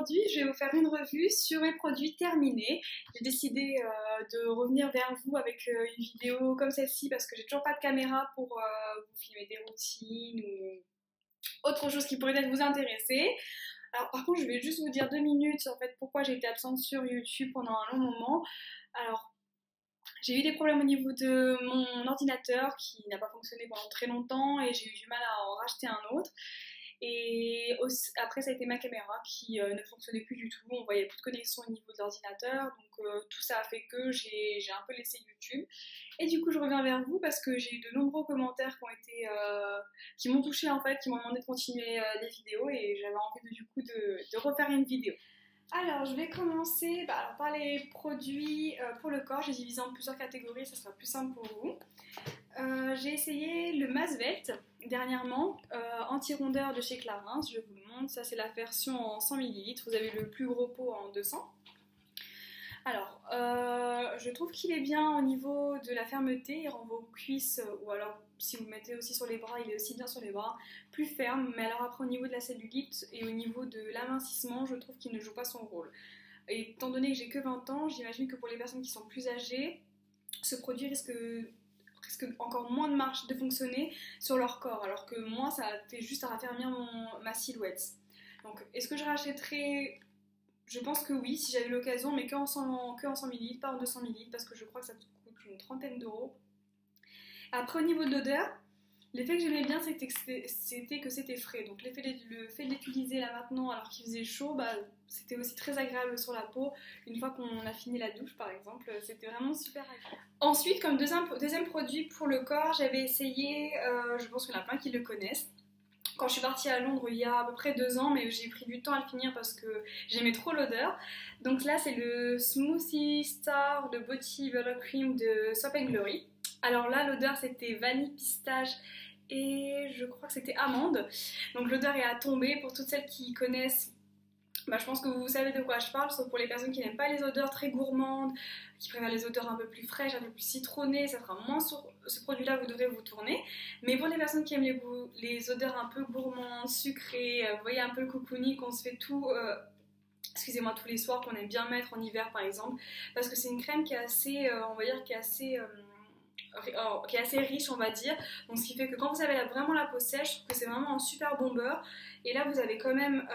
aujourd'hui, je vais vous faire une revue sur mes produits terminés. J'ai décidé de revenir vers vous avec une vidéo comme celle-ci parce que j'ai toujours pas de caméra pour vous filmer des routines ou autre chose qui pourrait peut-être vous intéresser. Alors par contre, je vais juste vous dire 2 minutes en fait pourquoi j'ai été absente sur YouTube pendant un long moment. Alors j'ai eu des problèmes au niveau de mon ordinateur qui n'a pas fonctionné pendant très longtemps et j'ai eu du mal à en racheter un autre. Et après, ça a été ma caméra qui ne fonctionnait plus du tout. On voyait plus de connexion au niveau de l'ordinateur. Donc tout ça a fait que j'ai un peu laissé YouTube. Et du coup, je reviens vers vous parce que j'ai eu de nombreux commentaires qui m'ont touché en fait, qui m'ont demandé de continuer les vidéos et j'avais envie du coup de refaire une vidéo. Alors, je vais commencer par les produits pour le corps. J'ai divisé en plusieurs catégories, ça sera plus simple pour vous. J'ai essayé le Masvelt dernièrement, anti-rondeur de chez Clarins. Je vous le montre, ça c'est la version en 100 ml. Vous avez le plus gros pot en 200. Alors, je trouve qu'il est bien au niveau de la fermeté. Il rend vos cuisses, ou alors si vous le mettez aussi sur les bras, il est aussi bien sur les bras, plus ferme. Mais alors après, au niveau de la cellulite et au niveau de l'amincissement, je trouve qu'il ne joue pas son rôle. Et étant donné que j'ai que 20 ans, j'imagine que pour les personnes qui sont plus âgées, ce produit risque encore moins de fonctionner sur leur corps, alors que moi, ça fait juste à raffermir ma silhouette. Donc, est-ce que je rachèterais? Je pense que oui, si j'avais l'occasion, mais que en 100 ml, pas en 200 ml, parce que je crois que ça coûte une trentaine d'euros. Après, au niveau de l'odeur, l'effet que j'aimais bien, c'était que c'était frais. Donc le fait de l'utiliser là maintenant, alors qu'il faisait chaud, c'était aussi très agréable sur la peau. Une fois qu'on a fini la douche, par exemple, c'était vraiment super agréable. Ensuite, comme deuxième produit pour le corps, j'avais essayé, je pense qu'il y en a plein qui le connaissent, quand je suis partie à Londres il y a à peu près 2 ans, mais j'ai pris du temps à le finir parce que j'aimais trop l'odeur. Donc là, c'est le Smoothie Star de Body Buttercream de Soap & Glory. Alors là, l'odeur, c'était vanille, pistache et je crois que c'était amande. Donc l'odeur est à tomber. Pour toutes celles qui connaissent, je pense que vous savez de quoi je parle, sauf pour les personnes qui n'aiment pas les odeurs très gourmandes, qui préfèrent les odeurs un peu plus fraîches, un peu plus citronnées, ça sera moins sur ce produit-là, vous devrez vous tourner. Mais pour les personnes qui aiment les odeurs un peu gourmandes, sucrées, vous voyez un peu le cocooning qu'on se fait excusez-moi, tous les soirs, qu'on aime bien mettre en hiver par exemple, parce que c'est une crème qui est assez, on va dire, qui est assez riche, on va dire. Donc ce qui fait que quand vous avez vraiment la peau sèche, je trouve que c'est vraiment un super bon beurre. Et là vous avez quand même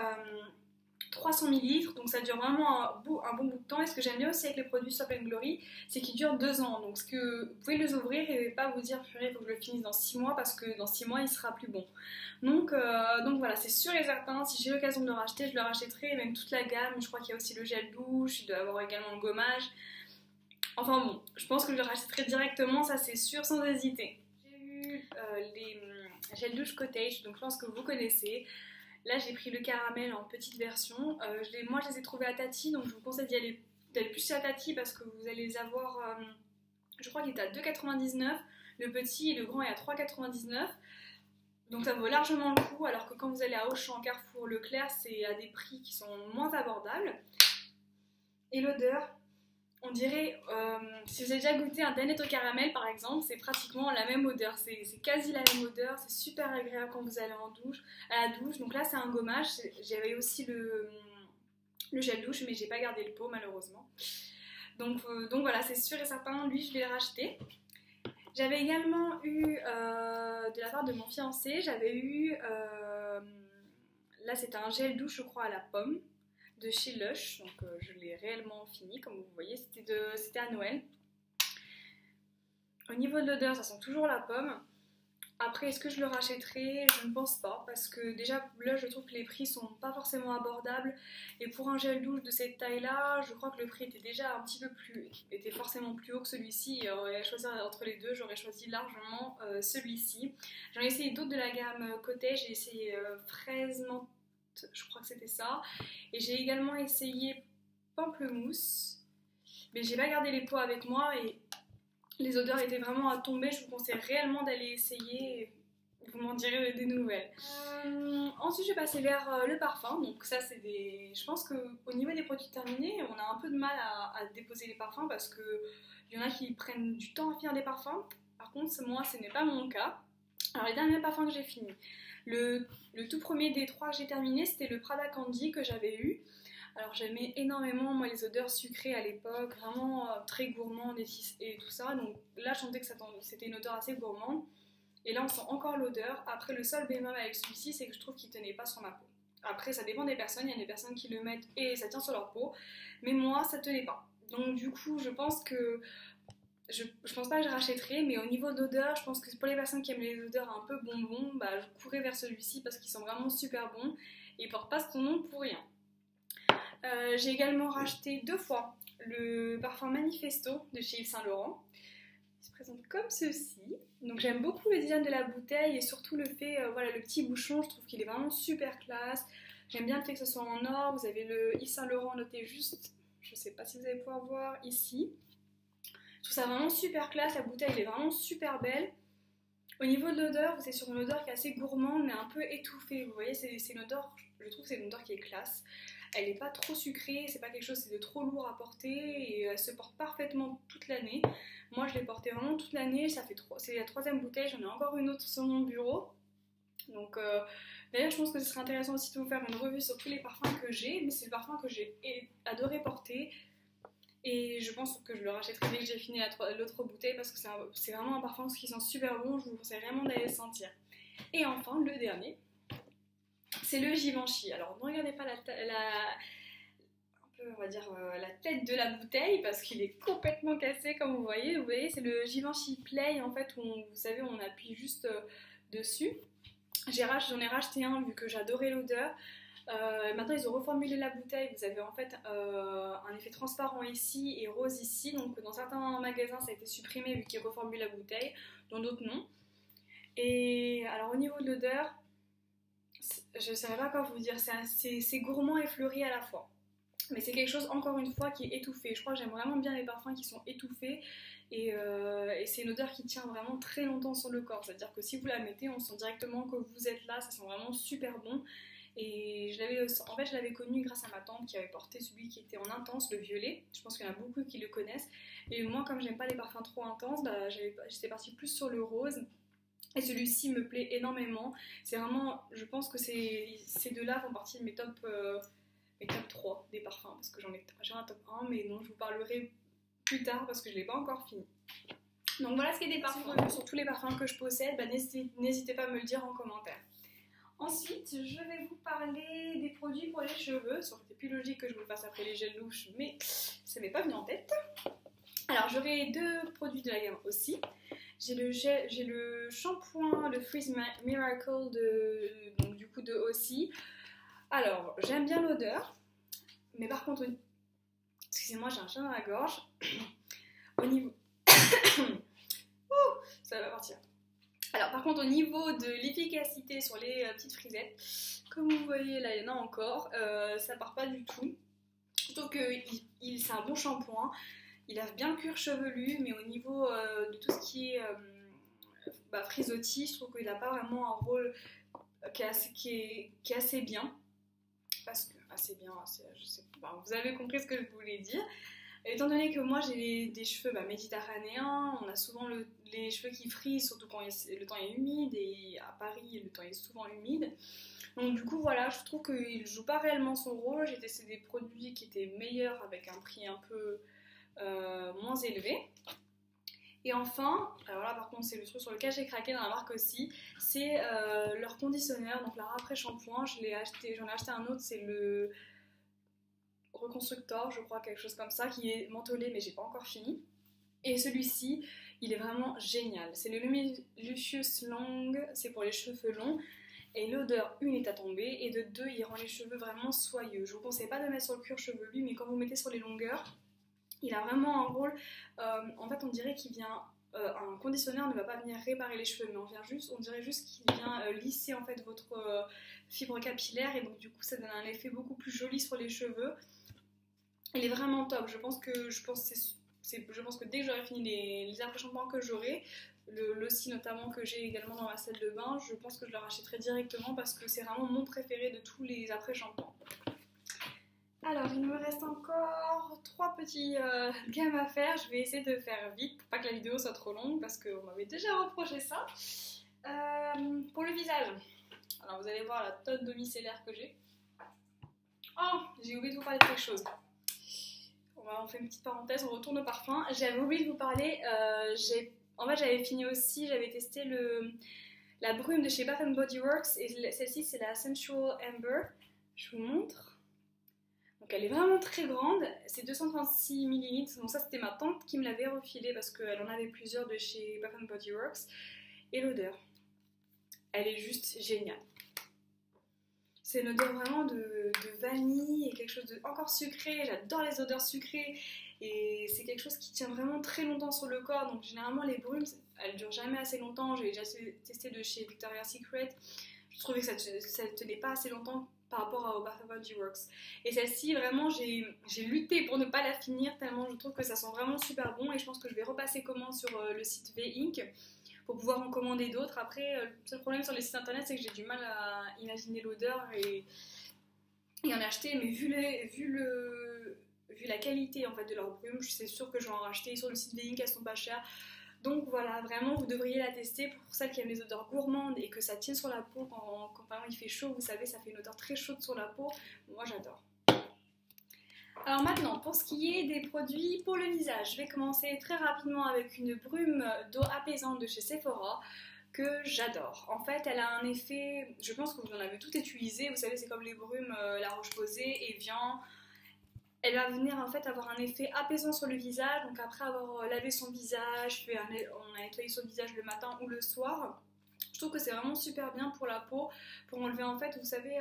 300 ml, donc ça dure vraiment un bon bout de temps. Et ce que j'aime bien aussi avec les produits Soap & Glory, c'est qu'ils durent 2 ans. Donc vous pouvez les ouvrir et pas vous dire purée, il faut que je le finisse dans 6 mois parce que dans 6 mois il sera plus bon. Donc voilà, c'est sûr et certain, si j'ai l'occasion de le racheter, je le rachèterai, et même toute la gamme. Je crois qu'il y a aussi le gel douche, il doit y avoir également le gommage. Enfin bon, je pense que je le rachèterai directement, ça c'est sûr, sans hésiter. J'ai eu les gel douche cottage, donc je pense que vous connaissez. Là j'ai pris le caramel en petite version. Moi je les ai trouvés à Tati, donc je vous conseille d'aller plus à Tati parce que vous allez les avoir, je crois qu'il est à 2,99, le petit et le grand est à 3,99. Donc ça vaut largement le coup, alors que quand vous allez à Auchan, Carrefour, Leclerc, c'est à des prix qui sont moins abordables. Et l'odeur, on dirait, si vous avez déjà goûté un Danette au caramel par exemple, c'est pratiquement la même odeur, c'est quasi la même odeur, c'est super agréable quand vous allez à la douche. Donc là c'est un gommage, j'avais aussi le gel douche mais j'ai pas gardé le pot malheureusement. Donc voilà, c'est sûr et certain, lui je vais le racheter. J'avais également eu, de la part de mon fiancé, là c'était un gel douche je crois à la pomme, de chez Lush, donc je l'ai réellement fini, comme vous voyez, c'était à Noël. Au niveau de l'odeur, ça sent toujours la pomme. Après, est-ce que je le rachèterai? Je ne pense pas, parce que déjà là je trouve que les prix sont pas forcément abordables, et pour un gel douche de cette taille là, je crois que le prix était déjà était forcément plus haut que celui-ci, et à choisir entre les deux, j'aurais choisi largement celui-ci. J'en ai essayé d'autres de la gamme Cottage, j'ai essayé fraise menthe, je crois que c'était ça, et j'ai également essayé pamplemousse, mais j'ai pas gardé les pots avec moi et les odeurs étaient vraiment à tomber. Je vous conseille réellement d'aller essayer, vous m'en direz des nouvelles. Ensuite je vais passer vers le parfum, donc ça c'est je pense qu'au niveau des produits terminés, on a un peu de mal à déposer les parfums parce qu'il y en a qui prennent du temps à finir des parfums. Par contre moi ce n'est pas mon cas. Alors les derniers parfums que j'ai finis, le tout premier des 3 que j'ai terminé, c'était le Prada Candy que j'avais eu. Alors j'aimais énormément moi les odeurs sucrées à l'époque, vraiment très gourmandes et tout ça. Donc là je sentais que c'était une odeur assez gourmande. Et là on sent encore l'odeur. Après le seul bémol avec celui-ci c'est que je trouve qu'il tenait pas sur ma peau. Après ça dépend des personnes, il y a des personnes qui le mettent et ça tient sur leur peau. Mais moi ça tenait pas. Donc du coup je pense que je pense pas que je rachèterai, mais au niveau d'odeur, je pense que pour les personnes qui aiment les odeurs un peu bonbons, bah, je courrais vers celui-ci parce qu'ils sont vraiment super bons et ils portent pas son nom pour rien. J'ai également racheté 2 fois le parfum Manifesto de chez Yves Saint Laurent. Il se présente comme ceci. Donc j'aime beaucoup le design de la bouteille et surtout le fait, voilà, le petit bouchon, je trouve qu'il est vraiment super classe. J'aime bien le fait que ce soit en or. Vous avez le Yves Saint Laurent noté juste, je sais pas si vous allez pouvoir voir ici. Je trouve ça vraiment super classe, la bouteille elle est vraiment super belle. Au niveau de l'odeur, vous êtes sur une odeur qui est assez gourmande mais un peu étouffée. Vous voyez, c'est une odeur, je trouve que c'est une odeur qui est classe. Elle n'est pas trop sucrée, c'est pas quelque chose de trop lourd à porter et elle se porte parfaitement toute l'année. Moi je l'ai portée vraiment toute l'année, c'est la 3e bouteille, j'en ai encore une autre sur mon bureau. Donc d'ailleurs je pense que ce serait intéressant aussi de vous faire une revue sur tous les parfums que j'ai, mais c'est le parfum que j'ai adoré porter. Et je pense que je le rachèterai dès que j'ai fini l'autre bouteille parce que c'est vraiment un parfum qui sent super bon, je vous conseille vraiment d'aller le sentir. Et enfin, le dernier, c'est le Givenchy. Alors ne regardez pas on va dire, la tête de la bouteille parce qu'il est complètement cassé comme vous voyez. Vous voyez, c'est le Givenchy Play en fait où vous savez on appuie juste dessus. J'en ai racheté un vu que j'adorais l'odeur. Maintenant ils ont reformulé la bouteille, vous avez en fait un effet transparent ici et rose ici, donc dans certains magasins ça a été supprimé vu qu'ils reformulent la bouteille, dans d'autres non. Et alors au niveau de l'odeur, je ne saurais pas quoi vous dire, c'est gourmand et fleuri à la fois. Mais c'est quelque chose encore une fois qui est étouffé. Je crois que j'aime vraiment bien les parfums qui sont étouffés et c'est une odeur qui tient vraiment très longtemps sur le corps. C'est-à-dire que si vous la mettez, on sent directement que vous êtes là, ça sent vraiment super bon. Et je l'avais connu grâce à ma tante qui avait porté celui qui était en intense, le violet. Je pense qu'il y en a beaucoup qui le connaissent. Et moi, comme j'aime pas les parfums trop intenses, bah, j'étais partie plus sur le rose. Et celui-ci me plaît énormément. C'est vraiment, je pense que ces deux-là font partie de mes top 3 des parfums. Parce que j'ai un top 1, mais non, je vous parlerai plus tard parce que je ne l'ai pas encore fini. Donc voilà ce qui est des parfums. Sur tous les parfums que je possède, bah, n'hésitez pas à me le dire en commentaire. Ensuite, je vais vous parler des produits pour les cheveux. Ça aurait été plus logique que je vous le fasse après les gels douche, mais ça m'est pas venu en tête. Alors, j'aurai 2 produits de la gamme aussi. J'ai le shampoing, le Freeze Miracle de Aussie. Alors, j'aime bien l'odeur, mais par contre, excusez-moi, j'ai un chat dans la gorge. Au niveau... ça va partir. Alors par contre au niveau de l'efficacité sur les petites frisettes, comme vous voyez là il y en a encore, ça part pas du tout. Je trouve que c'est un bon shampoing, il lave bien le cuir chevelu, mais au niveau de tout ce qui est frisottis, je trouve qu'il n'a pas vraiment un rôle qui est assez bien. Parce que je sais pas, vous avez compris ce que je voulais dire. Étant donné que moi j'ai des cheveux méditerranéens, on a souvent les cheveux qui frisent, surtout quand le temps est humide, et à Paris le temps est souvent humide. Donc du coup voilà, je trouve qu'il ne joue pas réellement son rôle. J'ai testé des produits qui étaient meilleurs avec un prix un peu moins élevé. Et enfin, alors là par contre c'est le truc sur lequel j'ai craqué dans la marque aussi, c'est leur conditionneur, donc leur après-shampoing. J'en ai acheté un autre, c'est le Reconstructor, je crois, quelque chose comme ça, qui est mentholé mais j'ai pas encore fini. Et celui-ci, il est vraiment génial. C'est le Lucius Long, c'est pour les cheveux longs. Et l'odeur, une, est à tomber, et de 2, il rend les cheveux vraiment soyeux. Je vous conseille pas de mettre sur le cuir chevelu, mais quand vous mettez sur les longueurs, il a vraiment un rôle. En fait, on dirait qu'il vient. Un conditionneur ne va pas venir réparer les cheveux, mais on dirait juste qu'il vient lisser en fait votre fibre capillaire, et donc du coup, ça donne un effet beaucoup plus joli sur les cheveux. Il est vraiment top. Je pense que dès que j'aurai fini les après-shampoings que j'aurai, l'Aussie notamment que j'ai également dans ma salle de bain, je pense que je le rachèterai directement parce que c'est vraiment mon préféré de tous les après-shampoings. Alors, il me reste encore 3 petits gammes à faire. Je vais essayer de faire vite pour pas que la vidéo soit trop longue parce qu'on m'avait déjà reproché ça. Pour le visage, alors vous allez voir la tonne de micellaire que j'ai. Oh, j'ai oublié de vous parler de quelque chose. On fait une petite parenthèse, on retourne au parfum. J'avais oublié de vous parler, en fait j'avais fini aussi, j'avais testé la brume de chez Bath Body Works et celle-ci c'est la Sensual Amber. Je vous montre. Donc elle est vraiment très grande, c'est 236 ml. Donc ça c'était ma tante qui me l'avait refilé parce qu'elle en avait plusieurs de chez Bath Body Works. Et l'odeur, elle est juste géniale. C'est une odeur vraiment de vanille et quelque chose de encore sucré. J'adore les odeurs sucrées et c'est quelque chose qui tient vraiment très longtemps sur le corps. Donc généralement les brumes, elles durent jamais assez longtemps. J'ai déjà testé de chez Victoria's Secret. Je trouvais que ça ne tenait pas assez longtemps par rapport au Bath Body Works. Et celle-ci, vraiment, j'ai lutté pour ne pas la finir tellement je trouve que ça sent vraiment super bon. Et je pense que je vais repasser commande sur le site V-Ink pour pouvoir en commander d'autres. Après, le seul problème sur les sites internet, c'est que j'ai du mal à imaginer l'odeur et en acheter. Mais vu la qualité en fait, de leurs brumes, je suis sûre que je vais en racheter. Sur le site V-Ink, elles sont pas chères. Donc voilà, vraiment, vous devriez la tester pour celles qui aiment les odeurs gourmandes et que ça tient sur la peau quand par exemple il fait chaud. Vous savez, ça fait une odeur très chaude sur la peau. Moi, j'adore. Alors maintenant, pour ce qui est des produits pour le visage, je vais commencer très rapidement avec une brume d'eau apaisante de chez Sephora que j'adore. En fait, elle a un effet, je pense que vous en avez toutes utilisé, vous savez, c'est comme les brumes La Roche-Posay, Evian. Elle va venir en fait avoir un effet apaisant sur le visage, donc après avoir lavé son visage, on a nettoyé son visage le matin ou le soir. Je trouve que c'est vraiment super bien pour la peau, pour enlever en fait, vous savez,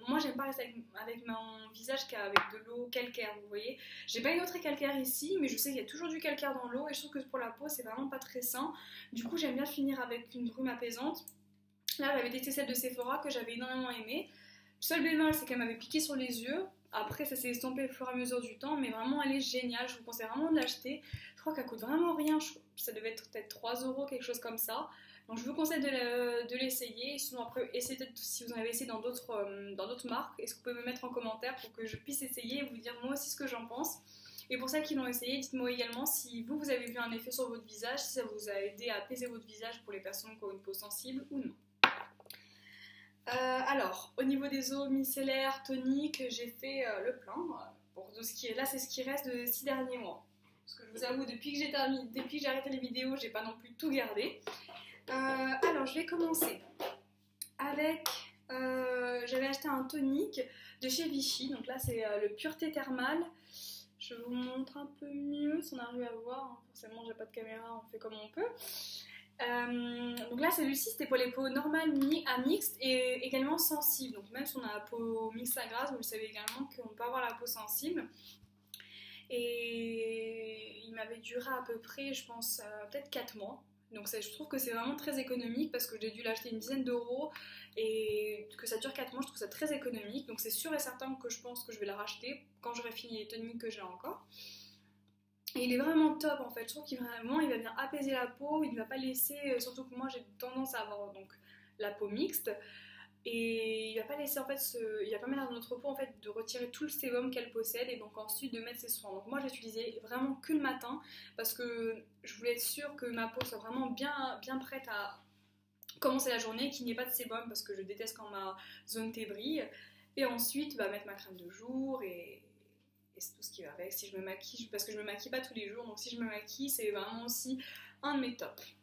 moi j'aime pas rester avec mon visage qu'avec de l'eau calcaire, vous voyez. J'ai pas une autre calcaire ici, mais je sais qu'il y a toujours du calcaire dans l'eau et je trouve que pour la peau c'est vraiment pas très sain. Du coup j'aime bien finir avec une brume apaisante. Là j'avais testé celle de Sephora que j'avais énormément aimée. Le seul bémol c'est qu'elle m'avait piqué sur les yeux. Après ça s'est estompé au fur et à mesure du temps, mais vraiment elle est géniale, je vous conseille vraiment de l'acheter. Je crois qu'elle coûte vraiment rien, ça devait être peut-être 3 €, quelque chose comme ça. Donc je vous conseille de l'essayer. Sinon après, essayez peut-être si vous en avez essayé dans d'autres marques. Est-ce que vous pouvez me mettre en commentaire pour que je puisse essayer et vous dire moi aussi ce que j'en pense. Et pour celles qui l'ont essayé, dites-moi également si vous avez vu un effet sur votre visage, si ça vous a aidé à apaiser votre visage pour les personnes qui ont une peau sensible ou non. Alors, au niveau des eaux micellaires, toniques, j'ai fait le plein. Pour tout ce qui est là, c'est ce qui reste de 6 derniers mois. Parce que je vous avoue, depuis que j'ai arrêté les vidéos, j'ai pas non plus tout gardé. Alors, je vais commencer avec... j'avais acheté un tonique de chez Vichy. Donc là, c'est le Pureté Thermale. Je vous montre un peu mieux si on arrive à voir. Hein. Forcément, j'ai pas de caméra, on fait comme on peut. Donc là, celui-ci, c'était pour les peaux normales à mixte et également sensibles. Donc même si on a la peau mixte à grasse, vous le savez également qu'on peut avoir la peau sensible. Et il m'avait duré à peu près, je pense, peut-être 4 mois. Donc je trouve que c'est vraiment très économique parce que j'ai dû l'acheter une dizaine d'euros et que ça dure 4 mois, je trouve ça très économique. Donc c'est sûr et certain que je pense que je vais la racheter quand j'aurai fini les toniques que j'ai encore. Et il est vraiment top en fait, je trouve qu'il va bien apaiser la peau, il ne va pas laisser, surtout que moi j'ai tendance à avoir donc la peau mixte. Et il va pas laisser en fait il va permettre à notre peau en fait de retirer tout le sébum qu'elle possède et donc ensuite de mettre ses soins. Donc moi j'utilisais vraiment que le matin parce que je voulais être sûre que ma peau soit vraiment bien prête à commencer la journée, qu'il n'y ait pas de sébum parce que je déteste quand ma zone T brille. Et ensuite mettre ma crème de jour et c'est tout ce qui va avec. Si je me maquille, parce que je me maquille pas tous les jours, donc si je me maquille c'est vraiment aussi un de mes tops.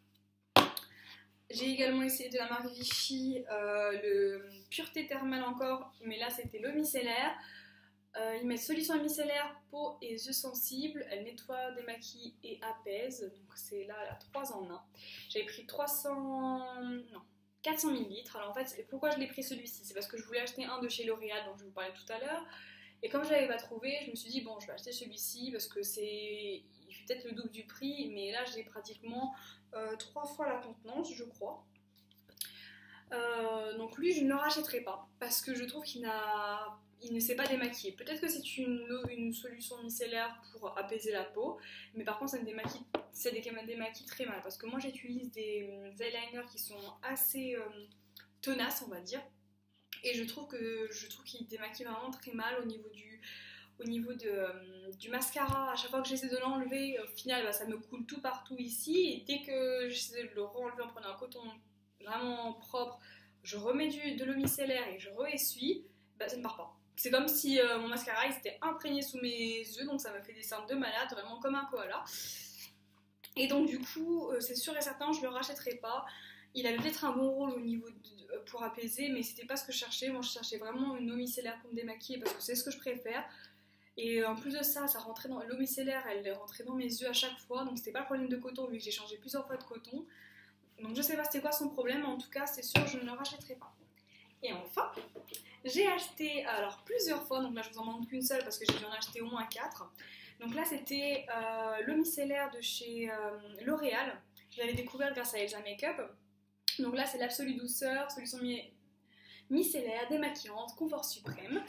J'ai également essayé de la marque Vichy, le Pureté Thermale encore, mais là c'était l'eau micellaire. Ils mettent solution micellaire, peau et yeux sensibles. Elle nettoie, démaquille et apaise. Donc c'est là, elle a 3 en 1. J'avais pris 400 ml. Alors en fait, pourquoi je l'ai pris celui-ci? C'est parce que je voulais acheter un de chez L'Oréal, dont je vous parlais tout à l'heure. Et comme je ne l'avais pas trouvé, je me suis dit bon, je vais acheter celui-ci parce que il fait peut-être le double du prix, mais là j'ai pratiquement 3 fois la contenance, je crois. Donc lui, je ne le rachèterai pas parce que je trouve qu'il ne sait pas démaquiller. Peut-être que c'est une solution micellaire pour apaiser la peau, mais par contre ça démaquille très mal parce que moi j'utilise des eyeliners qui sont assez tenaces, on va dire. Et je trouve qu'il démaquille vraiment très mal au niveau du mascara. À chaque fois que j'essaie de l'enlever, au final ça me coule tout partout ici. Et dès que j'essaie de le renlever en prenant un coton vraiment propre, je remets de l'eau micellaire et je re-essuie, ça ne part pas. c'est comme si mon mascara il s'était imprégné sous mes yeux, donc ça m'a fait des cernes de malade, vraiment comme un koala. Et donc du coup, c'est sûr et certain, je le rachèterai pas. Il avait peut-être un bon rôle au niveau pour apaiser, mais c'était pas ce que je cherchais. Moi, je cherchais vraiment une eau micellaire pour me démaquiller parce que c'est ce que je préfère. Et en plus de ça, ça rentrait dans l'eau micellaire, elle rentrait dans mes yeux à chaque fois, donc c'était pas le problème de coton vu que j'ai changé plusieurs fois de coton. Donc je sais pas c'était quoi son problème, mais en tout cas, c'est sûr, je ne le rachèterai pas. Et enfin, j'ai acheté alors plusieurs fois, donc là je vous en montre qu'une seule parce que j'ai dû en acheter au moins 4. Donc là c'était l'eau micellaire de chez L'Oréal. Je l'avais découvert grâce à Elsa Makeup. Donc là c'est l'Absolue Douceur, solution micellaire, démaquillante, confort suprême.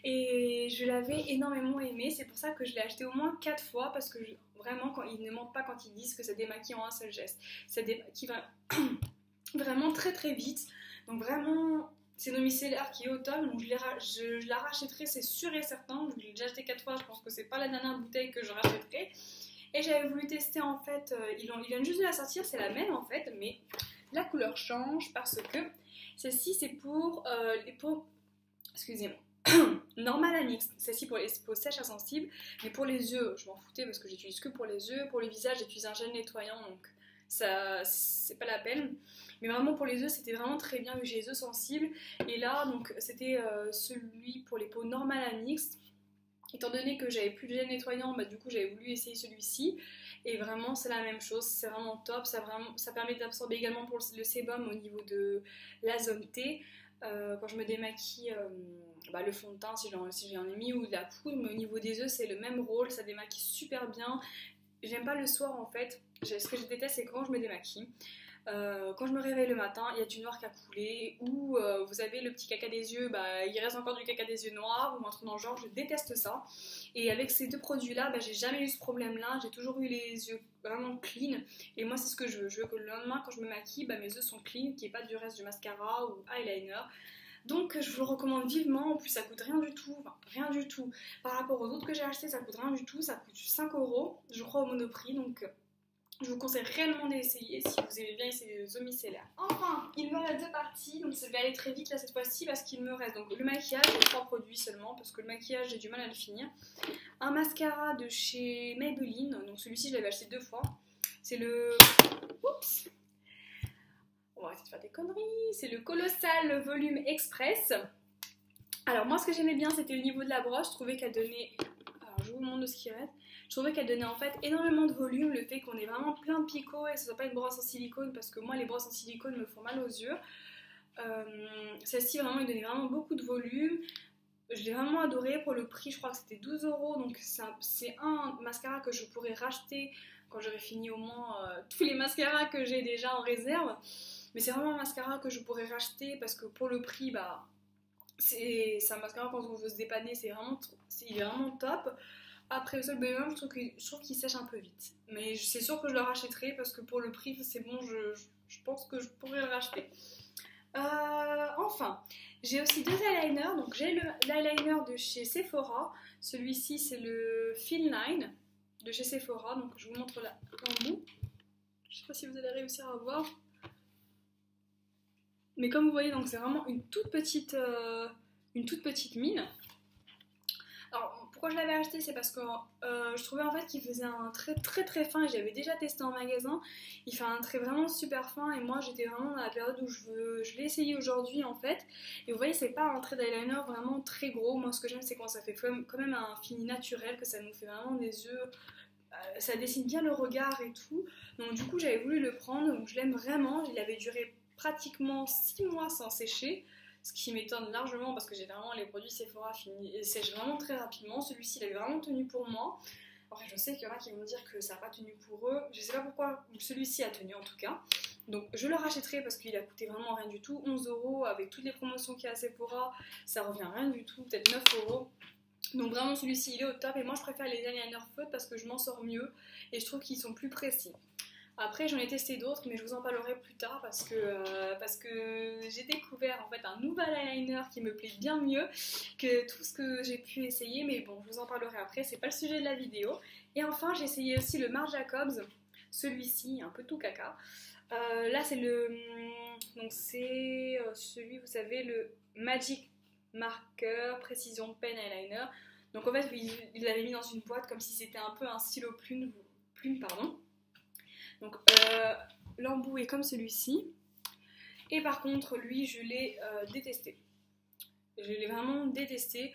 Et je l'avais énormément aimé, c'est pour ça que je l'ai acheté au moins 4 fois parce que vraiment ils ne mentent pas quand ils disent que ça démaquille en un seul geste. Ça démaquille vraiment très très vite. Donc vraiment c'est une eau micellaire qui est au top, donc je la rachèterai, c'est sûr et certain. Je l'ai déjà acheté 4 fois, je pense que c'est pas la dernière bouteille que je rachèterai. Et j'avais voulu tester en fait, ils viennent juste de la sortir, c'est la même en fait, mais la couleur change parce que celle-ci c'est pour les peaux, excusez-moi, normal à mix. Celle-ci pour les peaux sèches à sensibles, mais pour les yeux, je m'en foutais parce que j'utilise que pour les yeux. Pour le visage, j'utilise un gel nettoyant, donc ça c'est pas la peine. Mais vraiment pour les yeux, c'était vraiment très bien vu que j'ai les yeux sensibles. Et là, donc c'était celui pour les peaux normales à mix. Étant donné que j'avais plus de gel nettoyant, bah, du coup j'avais voulu essayer celui-ci. Et vraiment c'est la même chose, c'est vraiment top. Ça permet d'absorber également pour le sébum au niveau de la zone T. Quand je me démaquille, le fond de teint si j'en ai mis ou de la poudre, mais au niveau des yeux c'est le même rôle, ça démaquille super bien. J'aime pas le soir en fait, ce que je déteste c'est quand je me démaquille. Quand je me réveille le matin, il y a du noir qui a coulé, ou vous avez le petit caca des yeux, il reste encore du caca des yeux noirs, ou un truc dans le genre, je déteste ça. Et avec ces deux produits-là, j'ai jamais eu ce problème-là, j'ai toujours eu les yeux vraiment clean, et moi c'est ce que je veux. Je veux que le lendemain, quand je me maquille, mes yeux sont clean, qu'il n'y ait pas du reste du mascara ou eyeliner. Donc je vous le recommande vivement, en plus ça coûte rien du tout, enfin rien du tout. Par rapport aux autres que j'ai achetés, ça coûte rien du tout, ça coûte 5 € je crois au Monoprix, donc je vous conseille réellement d'essayer si vous aimez bien essayer les eaux micellaires. Enfin, il me reste 2 parties, donc ça va aller très vite là cette fois-ci parce qu'il me reste donc le maquillage, j'ai 3 produits seulement parce que le maquillage j'ai du mal à le finir. Un mascara de chez Maybelline, donc celui-ci je l'avais acheté 2 fois. C'est le... Oups, on va arrêter de faire des conneries. C'est le Colossal Volume Express. Alors moi ce que j'aimais bien c'était au niveau de la broche, je trouvais qu'elle donnait... Alors je vous montre de ce qui reste. Je trouvais qu'elle donnait en fait énormément de volume, le fait qu'on ait vraiment plein de picots et que ce soit pas une brosse en silicone parce que moi les brosses en silicone me font mal aux yeux. Celle-ci vraiment il donnait vraiment beaucoup de volume. Je l'ai vraiment adoré pour le prix, je crois que c'était 12 € donc c'est un mascara que je pourrais racheter quand j'aurai fini au moins tous les mascaras que j'ai déjà en réserve. Mais c'est vraiment un mascara que je pourrais racheter parce que pour le prix, c'est un mascara quand on veut se dépanner, il est vraiment top. Après le seul bémol, je trouve qu'il sèche un peu vite. Mais c'est sûr que je le rachèterai parce que pour le prix, c'est bon, je pense que je pourrais le racheter. Enfin, j'ai aussi 2 eyeliners. Donc j'ai l'eyeliner de chez Sephora. Celui-ci, c'est le Fine Line de chez Sephora. Donc je vous montre là en bout. Je sais pas si vous allez réussir à voir. Mais comme vous voyez, donc c'est vraiment une toute petite mine. Alors pourquoi je l'avais acheté, c'est parce que je trouvais en fait qu'il faisait un trait très très fin et j'avais déjà testé en magasin. Il fait un trait vraiment super fin et moi j'étais vraiment dans la période où je l'ai essayé aujourd'hui en fait. Et vous voyez c'est pas un trait d'eyeliner vraiment très gros. Moi ce que j'aime c'est quand ça fait quand même un fini naturel, que ça nous fait vraiment des yeux... ça dessine bien le regard et tout. Donc du coup j'avais voulu le prendre, donc je l'aime vraiment. Il avait duré pratiquement 6 mois sans sécher. Ce qui m'étonne largement parce que généralement les produits Sephora sèchent vraiment très rapidement. Celui-ci il avait vraiment tenu pour moi. Après je sais qu'il y en a qui vont me dire que ça n'a pas tenu pour eux. Je sais pas pourquoi celui-ci a tenu en tout cas. Donc je le rachèterai parce qu'il a coûté vraiment rien du tout. 11 € avec toutes les promotions qu'il y a à Sephora. Ça revient rien du tout, peut-être 9 €. Donc vraiment celui-ci il est au top et moi je préfère les eyeliners feutres parce que je m'en sors mieux et je trouve qu'ils sont plus précis. Après j'en ai testé d'autres mais je vous en parlerai plus tard parce que j'ai découvert en fait un nouvel eyeliner qui me plaît bien mieux que tout ce que j'ai pu essayer, mais bon je vous en parlerai après, c'est pas le sujet de la vidéo. Et enfin j'ai essayé aussi le Marc Jacobs, celui-ci un peu tout caca. Là c'est donc c'est celui, vous savez, le Magic marqueur précision pen eyeliner. Donc en fait il l'avait mis dans une boîte comme si c'était un peu un stylo plume pardon. Donc l'embout est comme celui-ci. Et par contre lui je l'ai détesté. Je l'ai vraiment détesté.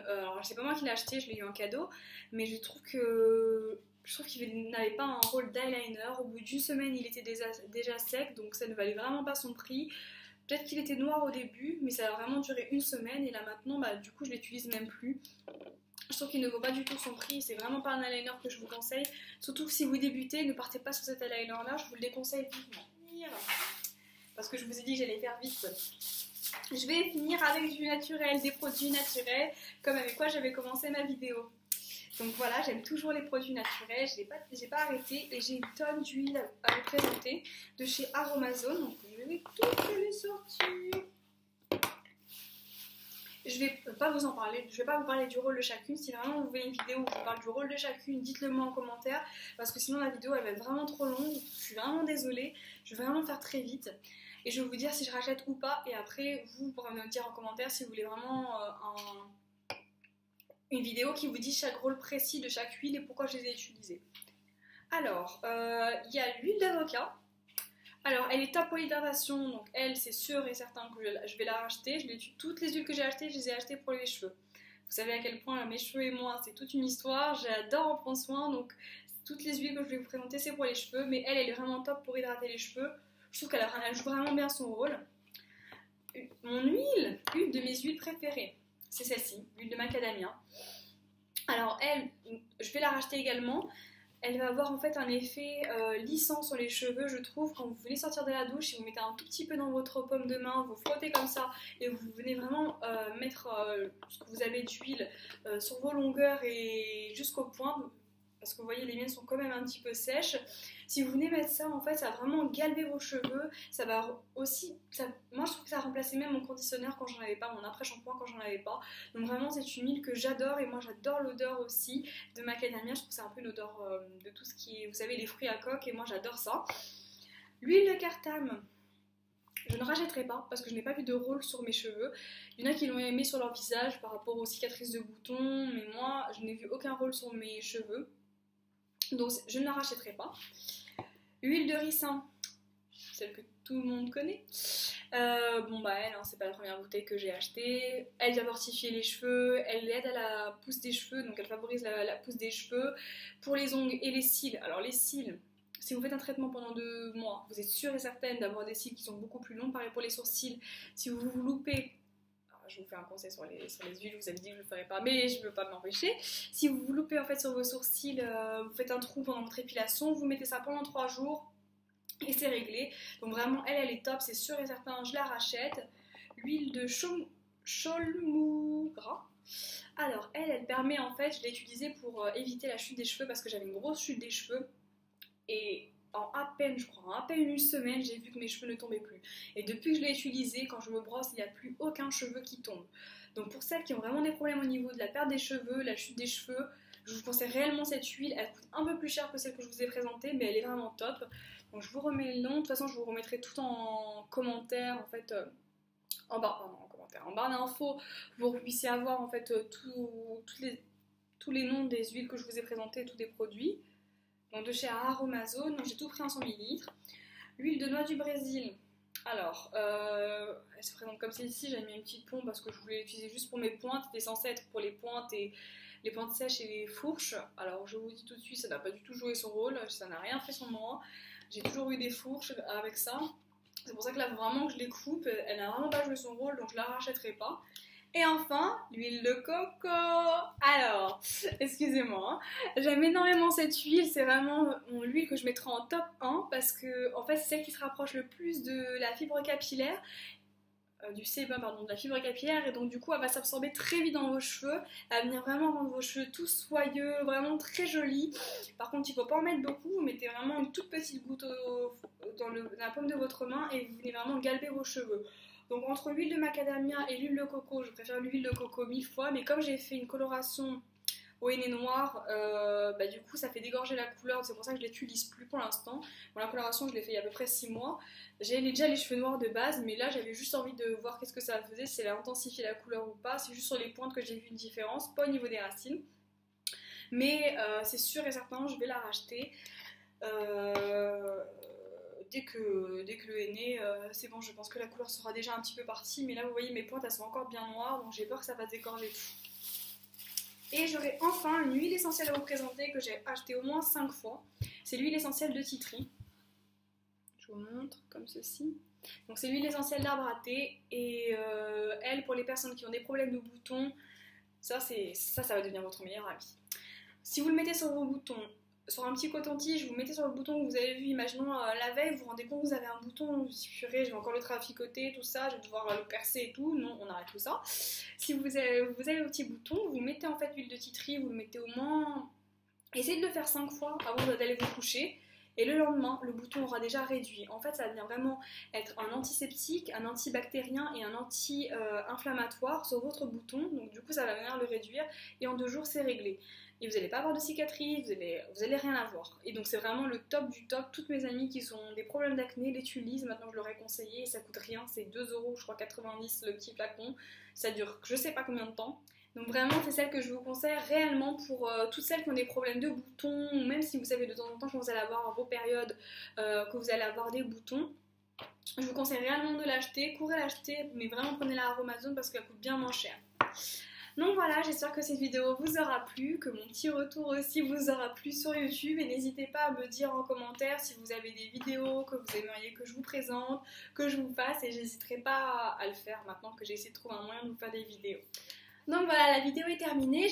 Alors c'est pas moi qui l'ai acheté, je l'ai eu en cadeau, mais je trouve qu'il n'avait pas un rôle d'eyeliner. Au bout d'une semaine il était déjà sec, donc ça ne valait vraiment pas son prix. Peut-être qu'il était noir au début, mais ça a vraiment duré une semaine, et là maintenant du coup je l'utilise même plus. Je trouve qu'il ne vaut pas du tout son prix, c'est vraiment pas un eyeliner que je vous conseille. Surtout que si vous débutez, ne partez pas sur cet eyeliner là, je vous le déconseille vivement. Parce que je vous ai dit que j'allais faire vite. Je vais finir avec du naturel, des produits naturels, comme avec quoi j'avais commencé ma vidéo. Donc voilà, j'aime toujours les produits naturels, j'ai pas arrêté, et j'ai une tonne d'huile à vous présenter de chez Aromazone. Donc je vais toutes les sortir. Je vais pas vous en parler, je vais pas vous parler du rôle de chacune. Si vraiment vous voulez une vidéo où je vous parle du rôle de chacune, dites-le moi en commentaire, parce que sinon la vidéo elle va être vraiment trop longue. Je suis vraiment désolée, je vais vraiment faire très vite. Et je vais vous dire si je rachète ou pas, et après vous pourrez me dire en commentaire si vous voulez vraiment une vidéo qui vous dit chaque rôle précis de chaque huile et pourquoi je les ai utilisées. Alors, il y a l'huile d'avocat. Alors, elle est top pour l'hydratation, donc elle, c'est sûr et certain que je vais la racheter. Toutes les huiles que j'ai achetées, je les ai achetées pour les cheveux. Vous savez à quel point mes cheveux et moi, c'est toute une histoire. J'adore en prendre soin, donc toutes les huiles que je vais vous présenter, c'est pour les cheveux. Mais elle est vraiment top pour hydrater les cheveux. Je trouve qu'elle joue vraiment bien son rôle. Mon huile, une de mes huiles préférées, c'est celle-ci, l'huile de macadamia. Alors elle, je vais la racheter également. Elle va avoir en fait un effet lissant sur les cheveux, je trouve. Quand vous venez sortir de la douche, si vous mettez un tout petit peu dans votre paume de main, vous frottez comme ça et vous venez vraiment mettre ce que vous avez d'huile sur vos longueurs et jusqu'au point, parce que vous voyez les miennes sont quand même un petit peu sèches. Si vous venez mettre ça, en fait, ça va vraiment galber vos cheveux. Ça va aussi, moi je trouve que ça a remplacé même mon conditionneur quand j'en avais pas, mon après-shampoing quand j'en avais pas. Donc vraiment c'est une huile que j'adore, et moi j'adore l'odeur aussi de macadamia. Je trouve que c'est un peu l'odeur de tout ce qui est, vous savez, les fruits à coque, et moi j'adore ça. L'huile de cartame, je ne rachèterai pas parce que je n'ai pas vu de rôle sur mes cheveux. Il y en a qui l'ont aimé sur leur visage par rapport aux cicatrices de boutons, mais moi je n'ai vu aucun rôle sur mes cheveux. Donc je ne la rachèterai pas. Huile de ricin, celle que tout le monde connaît. Elle, c'est pas la première bouteille que j'ai achetée. Elle vient fortifier les cheveux, elle aide à la pousse des cheveux, donc elle favorise la pousse des cheveux. Pour les ongles et les cils, alors les cils, si vous faites un traitement pendant 2 mois, vous êtes sûre et certaine d'avoir des cils qui sont beaucoup plus longs. Pareil pour les sourcils, si vous vous loupez, je vous fais un conseil sur les huiles, je vous avais dit que je ne le ferai pas, mais je ne peux pas m'empêcher. Si vous vous loupez en fait sur vos sourcils, vous faites un trou pendant votre épilation, vous mettez ça pendant 3 jours et c'est réglé. Donc vraiment, elle est top, c'est sûr et certain, je la rachète. L'huile de Cholmou gras. Alors elle permet en fait, je l'ai utilisée pour éviter la chute des cheveux parce que j'avais une grosse chute des cheveux, et en à peine une semaine, j'ai vu que mes cheveux ne tombaient plus. Et depuis que je l'ai utilisé, quand je me brosse, il n'y a plus aucun cheveu qui tombe. Donc pour celles qui ont vraiment des problèmes au niveau de la perte des cheveux, la chute des cheveux, je vous conseille réellement cette huile. Elle coûte un peu plus cher que celle que je vous ai présentée, mais elle est vraiment top. Donc je vous remets le nom. De toute façon, je vous remettrai tout en commentaire, en fait, en barre d'infos, pour que vous puissiez avoir en fait tous les noms des huiles que je vous ai présentées, tous des produits. Donc de chez Aromazone, j'ai tout pris en 100 ml. L'huile de noix du Brésil. Alors, elle se présente comme celle-ci. J'ai mis une petite pompe parce que je voulais l'utiliser juste pour mes pointes. C'était censé être pour les pointes et les pointes sèches et les fourches. Alors je vous dis tout de suite, ça n'a pas du tout joué son rôle. Ça n'a rien fait sur moi. J'ai toujours eu des fourches avec ça. C'est pour ça que là, vraiment que je les coupe. Elle n'a vraiment pas joué son rôle, donc je la rachèterai pas. Et enfin, l'huile de coco. Alors, excusez-moi, j'aime énormément cette huile, c'est vraiment l'huile que je mettrai en top 1 parce que en fait, c'est celle qui se rapproche le plus de la fibre capillaire, du sébum, pardon, de la fibre capillaire, et donc du coup, elle va s'absorber très vite dans vos cheveux, elle va venir vraiment rendre vos cheveux tous soyeux, vraiment très jolis. Par contre, il ne faut pas en mettre beaucoup, vous mettez vraiment une toute petite goutte dans la paume de votre main et vous venez vraiment galber vos cheveux. Donc entre l'huile de macadamia et l'huile de coco, je préfère l'huile de coco 1000 fois, mais comme j'ai fait une coloration au henné noir, du coup ça fait dégorger la couleur, c'est pour ça que je ne l'utilise plus pour l'instant. Bon, la coloration je l'ai fait il y a à peu près 6 mois. J'ai déjà les cheveux noirs de base, mais là j'avais juste envie de voir qu'est-ce que ça faisait, si elle a intensifié la couleur ou pas. C'est juste sur les pointes que j'ai vu une différence, pas au niveau des racines. Mais c'est sûr et certain, je vais la racheter. Dès que le henné, c'est bon, je pense que la couleur sera déjà un petit peu partie. Mais là, vous voyez, mes pointes, elles sont encore bien noires, donc j'ai peur que ça fasse dégorger tout. Et j'aurai enfin une huile essentielle à vous présenter que j'ai achetée au moins 5 fois. C'est l'huile essentielle de Tea Tree. Je vous montre comme ceci. Donc c'est l'huile essentielle d'arbre à thé. Et elle, pour les personnes qui ont des problèmes de boutons, ça va devenir votre meilleur ami. Si vous le mettez sur vos boutons, sur un petit coton-tige, vous mettez sur le bouton que vous avez vu, imaginons la veille, vous vous rendez compte que vous avez un bouton, vous dites purée, je vais encore le traficoter, tout ça, je vais devoir le percer et tout. Non, on arrête tout ça. Si vous avez le petit bouton, vous mettez en fait l'huile de Tea Tree, vous le mettez au moins. Essayez de le faire 5 fois avant d'aller vous coucher. Et le lendemain, le bouton aura déjà réduit. En fait, ça vient vraiment être un antiseptique, un antibactérien et un anti-inflammatoire sur votre bouton. Donc du coup, ça va venir le réduire. Et en 2 jours, c'est réglé. Et vous n'allez pas avoir de cicatrices, vous allez rien avoir. Et donc c'est vraiment le top du top. Toutes mes amies qui ont des problèmes d'acné l'utilisent. Maintenant, je leur ai conseillé et ça coûte rien. C'est 2 €, je crois 90 le petit flacon. Ça dure je sais pas combien de temps. Donc vraiment, c'est celle que je vous conseille réellement pour toutes celles qui ont des problèmes de boutons, ou même si vous savez de temps en temps que vous allez avoir vos périodes, que vous allez avoir des boutons. Je vous conseille réellement de l'acheter, courez l'acheter, mais vraiment prenez-la à Amazon parce qu'elle coûte bien moins cher. Donc voilà, j'espère que cette vidéo vous aura plu, que mon petit retour aussi vous aura plu sur YouTube. Et n'hésitez pas à me dire en commentaire si vous avez des vidéos que vous aimeriez que je vous présente, que je vous fasse. Et j'hésiterai pas à le faire maintenant que j'ai essayé de trouver un moyen de vous faire des vidéos. Donc voilà, la vidéo est terminée.